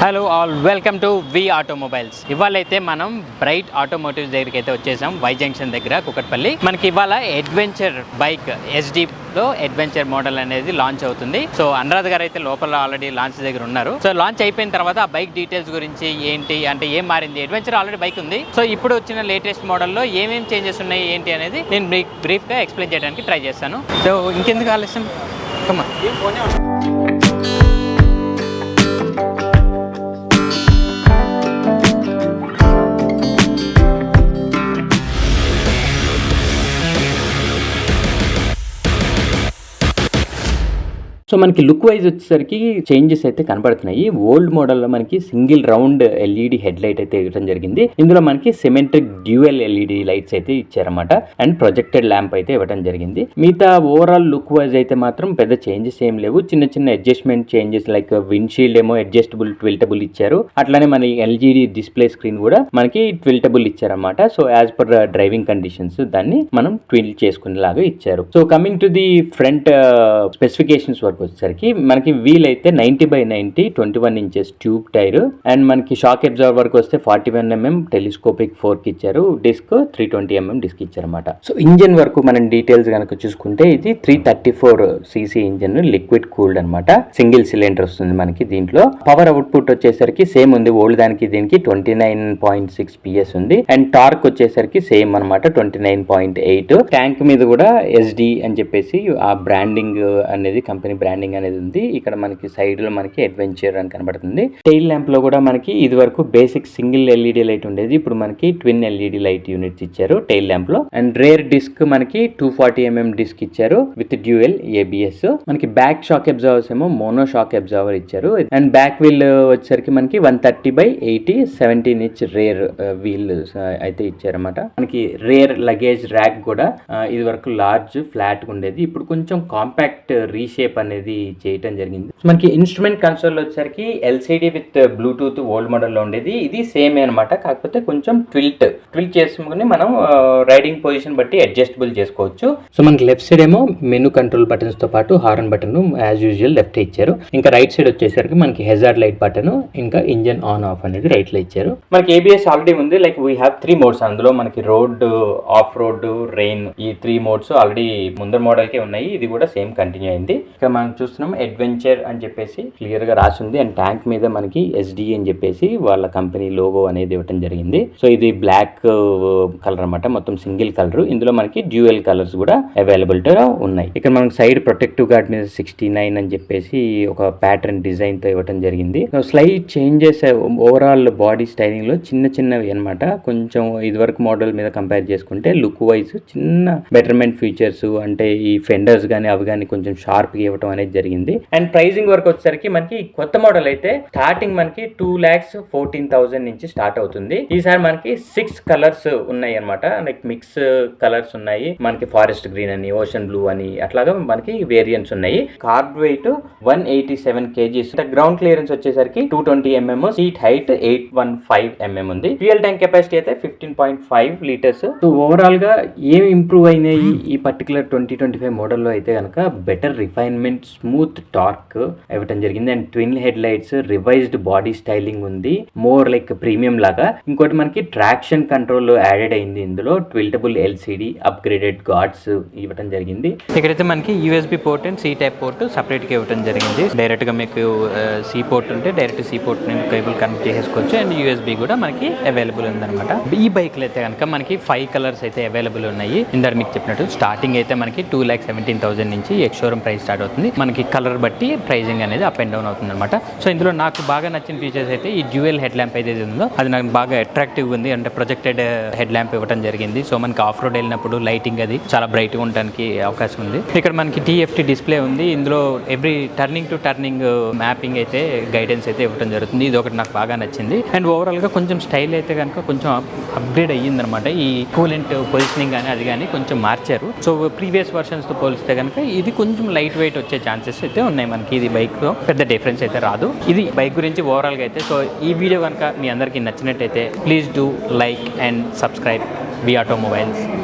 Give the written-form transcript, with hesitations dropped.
Hello all, welcome to V automobiles. ఇవాళ అయితే మనం బ్రైట్ ఆటోమోటివ్స్ దగ్గరికి అయితే వచ్చేసాం, వై జంక్షన్ దగ్గర, కుకట్పల్లి. మనకి ఇవాళ అడ్వెంచర్ బైక్ ఎస్డీలో అడ్వెంచర్ మోడల్ అనేది లాంచ్ అవుతుంది. సో అనురాధ్ గారు అయితే లోపల ఆల్రెడీ లాంచ్ దగ్గర ఉన్నారు. సో లాంచ్ అయిపోయిన తర్వాత ఆ బైక్ డీటెయిల్స్ గురించి ఏంటి అంటే ఏం మారింది, అడ్వెంచర్ ఆల్రెడీ బైక్ ఉంది, సో ఇప్పుడు వచ్చిన లేటెస్ట్ మోడల్లో ఏమేమి చేంజెస్ ఉన్నాయి ఏంటి అనేది నేను బ్రీఫ్గా ఎక్స్ప్లెయిన్ చేయడానికి ట్రై చేస్తాను. సో ఇంకెందుకు ఆలస్యం, కమ్మా. సో మనకి లుక్ వైజ్ వచ్చేసరికి చేంజెస్ అయితే కనబడుతున్నాయి. ఓల్డ్ మోడల్లో మనకి single round LED head light అయితే ఇవ్వడం జరిగింది. ఇందులో మనకి సిమెట్రిక్ డ్యూయల్ ఎల్ఈడి లైట్స్ అయితే ఇచ్చారన్నమాట, అండ్ ప్రొజెక్టెడ్ ల్యాంప్ అయితే ఇవ్వడం జరిగింది. మిగతా ఓవరాల్ లుక్ వైజ్ అయితే మాత్రం పెద్ద చేంజెస్ ఏం లేవు. చిన్న చిన్న అడ్జస్ట్మెంట్ చేంజెస్ లైక్ విండ్షీల్డ్ ఏమో అడ్జస్టబుల్ ట్విల్టబుల్ ఇచ్చారు, అట్లానే మన ఎల్జీడీ డిస్ప్లే స్క్రీన్ కూడా మనకి ట్విల్టబుల్ ఇచ్చారన్నమాట. So as per driving conditions దాన్ని మనం ట్విల్ చేసుకునేలాగా ఇచ్చారు. So coming to the front specifications వచ్చేసరికి మనకి వీల్ అయితే 90/90 21 ఇంచెస్ ట్యూబ్ టైర్, అండ్ మనకి షాక్ అబ్జార్బర్ కి వస్తే 41 mm టెలిస్కోపిక్ ఫోర్క్ ఇచ్చారు. డిస్క్ 320 mm డిస్క్ ఇచ్చారన్నమాట. సో ఇంజన్ వరకు మనం డీటెయిల్స్ కనుక చూసుకుంటే ఇది 334cc ఇంజన్, లిక్విడ్ కూల్డ్ అనమాట, సింగిల్ సిలిండర్ వస్తుంది మనకి. దీంట్లో పవర్ అవుట్పుట్ వచ్చేసరికి సేమ్ ఉంది, ఓల్డ్ దానికి దీనికి 29.6 PS ఉంది, అండ్ టార్క్ వచ్చేసరికి సేమ్ అనమాట 29.8. ట్యాంక్ మీద కూడా SD అని చెప్పేసి ఆ బ్రాండింగ్ అనేది, కంపెనీ బ్రాండింగ్ అనేది ఉంది. ఇక్కడ మనకి సైడ్ లో మనకి అడ్వెంచర్ అని కనబడుతుంది. టైల్ ల్యాంప్ లో కూడా మనకి ఇది వరకు బేసిక్ సింగిల్ ఎల్ఈడి లైట్ ఉండేది, ఇప్పుడు మనకి ట్విన్ ఎల్ఈడి లైట్ యూనిట్స్ ఇచ్చారు టైల్ ల్యాంప్ లో. అండ్ రేర్ డిస్క్ మనకి 240 mm డిస్క్ ఇచ్చారు విత్ డ్యూయల్ ABS. మనకి బ్యాక్ షాక్ అబ్జార్వర్స్ ఏమో మోనో షాక్ అబ్జార్వర్ ఇచ్చారు, అండ్ బ్యాక్ వీల్ వచ్చేసరికి మనకి 130/80 17 inch రేర్ వీల్ అయితే ఇచ్చారన్నమాట. మనకి రేర్ లగేజ్ ర్యాక్ కూడా ఇది వరకు లార్జ్ ఫ్లాట్ ఉండేది, ఇప్పుడు కొంచెం కాంపాక్ట్ రీషేప్ అనేది చేయటం జరిగింది. మనకి ఇన్స్ట్రుమెంట్ కన్సోల్ వచ్చేసరికి LCD with Bluetooth old model లో ఉండేది, ఇది సేమ్ అనమాట, కాకపోతే కొంచెం ట్విల్ట్ చేసుకుని మనం రైడింగ్ పొజిషన్ బట్టి అడ్జస్టబుల్ చేసుకోవచ్చు. సో మనకి లెఫ్ట్ సైడ్ ఏమో మెనూ కంట్రోల్ బటన్స్ తో పాటు horn button as usual left ఇచ్చారు. ఇంకా రైట్ సైడ్ వచ్చేసరికి మనకి హెజార్డ్ లైట్ బటన్, ఇంకా ఇంజన్ ఆన్ ఆఫ్ అనేది రైట్ లో ఇచ్చారు. మనకి ABS ఆల్రెడీ ఉంది, లైక్ వీ హ్యావ్ 3 మోడ్స్. అందులో మనకి రోడ్, ఆఫ్ రోడ్, రెయిన్, ఈ 3 మోడ్స్ ఆల్రెడీ ముందర మోడల్ కే ఉన్నాయి, ఇది కూడా సేమ్ కంటిన్యూ అయింది. ఇక్కడ మనం చూస్తున్నాం అడ్వెంచర్ అని చెప్పేసి క్లియర్ గా రాసి ఉంది, అండ్ ట్యాంక్ మీద మనకి SD అని చెప్పేసి వాళ్ళ కంపెనీ లోగో అనేది ఇవ్వడం జరిగింది. సో ఇది బ్లాక్ కలర్ అనమాట, మొత్తం సింగిల్ కలర్. ఇందులో మనకి డ్యూయల్ కలర్స్ కూడా అవైలబిలిటీ ఉన్నాయి. ఇక్కడ మనకి సైడ్ ప్రొటెక్టివ్ గార్డ్ మీద 69 అని చెప్పేసి ఒక ప్యాటర్న్ డిజైన్ తో ఇవ్వడం జరిగింది. Slight changes overall body styling లో చిన్నవి అనమాట. కొంచెం ఇదివరకు మోడల్ మీద కంపేర్ చేసుకుంటే లుక్ వైజ్ చిన్న బెటర్మెంట్ ఫీచర్స్, అంటే ఈ ఫెండర్స్ గానీ అవి కానీ కొంచెం షార్ప్ గా ఇవ్వడం అనేది జరిగింది. అండ్ ప్రైసింగ్ వరకు వచ్చేసరికి మనకి కొత్త మోడల్ అయితే స్టార్టింగ్ మనకి 2,14,000 నుంచి స్టార్ట్ అవుతుంది. ఈసారి మనకి 6 కలర్స్ ఉన్నాయి అనమాట, లైక్ మిక్స్ కలర్స్ ఉన్నాయి. మనకి ఫారెస్ట్ గ్రీన్ అని, ఓషన్ బ్లూ అని, అట్లాగా మనకి వేరియంట్స్ ఉన్నాయి. Kerb weight 187 kgs, ground clearance వచ్చేసరికి 220 mm, సీట్ హైట్ 815 mm ఉంది. ఫ్యూయల్ ట్యాంక్ కెపాసిటీ అయితే 15.5 లీటర్స్. సో ఓవరాల్ గా ఏమి ఇంప్రూవ్ అయినాయి ఈ పర్టికులర్ 2025 మోడల్లో అయితే కనుక బెటర్ రిఫైన్మెంట్, స్మూత్ టార్క్ ఇవ్వటం జరిగింది, and twin head lights, revised body styling ఉంది, మోర్ లైక్ ప్రీమియం లాగా. ఇంకోటి మనకి ట్రాక్షన్ కంట్రోల్ యాడెడ్ అయింది, ఇందులో ట్విల్టబుల్ LCD, అప్గ్రేడెడ్ గార్డ్స్ ఇవ్వటం జరిగింది. ఇక్కడైతే మనకి USB port and C type port separate గా ఇవ్వడం జరిగింది. డైరెక్ట్ గా మీకు C పోర్ట్ ఉంటే direct C port cable connect చేసుకోవచ్చు, అండ్ USB కూడా మనకి అవైలబుల్ ఉందన్నమాట. ఈ బైక్ లో అయితే కనుక మనకి 5 కలర్స్ అయితే అవైలబుల్ ఉన్నాయి. ఇందాక మీకు చెప్పినట్టు స్టార్టింగ్ అయితే మనకి 2,17,000 నుంచి ఎక్స్ షోరూమ్ ప్రైస్ స్టార్ట్ అవుతుంది. మనకి కలర్ బట్టి ప్రైజింగ్ అనేది అప్ అండ్ డౌన్ అవుతుంది అనమాట. సో ఇందులో నాకు బాగా నచ్చిన ఫీచర్స్ అయితే ఈ డ్యూయల్ హెడ్ ల్యాంప్ అయితే ఉందో అది నాకు బాగా అట్రాక్టివ్ ఉంది, అంటే ప్రొజెక్టెడ్ హెడ్ ల్యాంప్ ఇవ్వడం జరిగింది. సో మనకి ఆఫ్ రోడ్ వెళ్ళినప్పుడు లైటింగ్ అది చాలా బ్రైట్ గా ఉండడానికి అవకాశం ఉంది. ఇక్కడ మనకి TFT డిస్ప్లే ఉంది, ఇందులో every turning to turning mapping అయితే గైడెన్స్ అయితే ఇవ్వడం జరుగుతుంది. ఇది ఒకటి నాకు బాగా నచ్చింది. అండ్ ఓవరాల్ గా కొంచెం స్టైల్ అయితే కనుక కొంచెం అప్గ్రేడ్ అయ్యింది అనమాట. ఈ కూలెంట్ పొజిషనింగ్ కానీ అది కానీ కొంచెం మార్చారు. సో ప్రీవియస్ వర్షన్స్ తో పోలిస్తే కనుక ఇది కొంచెం లైట్ వెయిట్ వచ్చే ఛాన్సెస్ అయితే ఉన్నాయి మనకి. ఇది బైక్ లో పెద్ద డిఫరెన్స్ అయితే రాదు. ఇది బైక్ గురించి ఓవరాల్ గా అయితే. సో ఈ వీడియో కనుక మీ అందరికీ నచ్చినట్టయితే please do like and subscribe V automobiles.